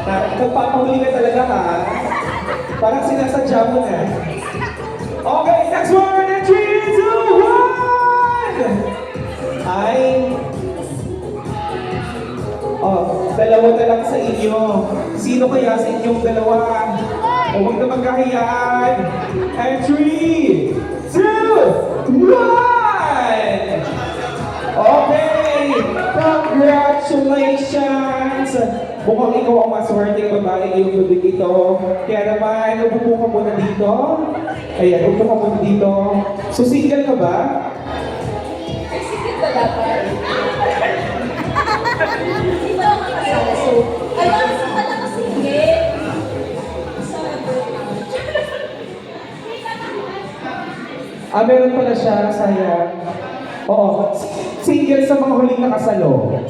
Nagpapahuli ka talaga ha. Parang sinasadya mo na. Okay, next one! And 3, 2, 1! Ay. Oh, dalawa na lang sa inyo. Sino kaya sa inyong dalawa? O huwag na magkahiyaan. And 3, 2, 1! Okay! Congratulations! Mukhang ikaw ang maswerteng babae ngayong gabi ito. Kaya naman, upo ka muna dito. Ayan, upo ka muna dito. So, single ka ba? Single ba dapat? Hindi ba ako makasala? So, ay, bakit ka pala ka single? Meron pala siya, sayang. Oo, single sa mga huling nakasalo.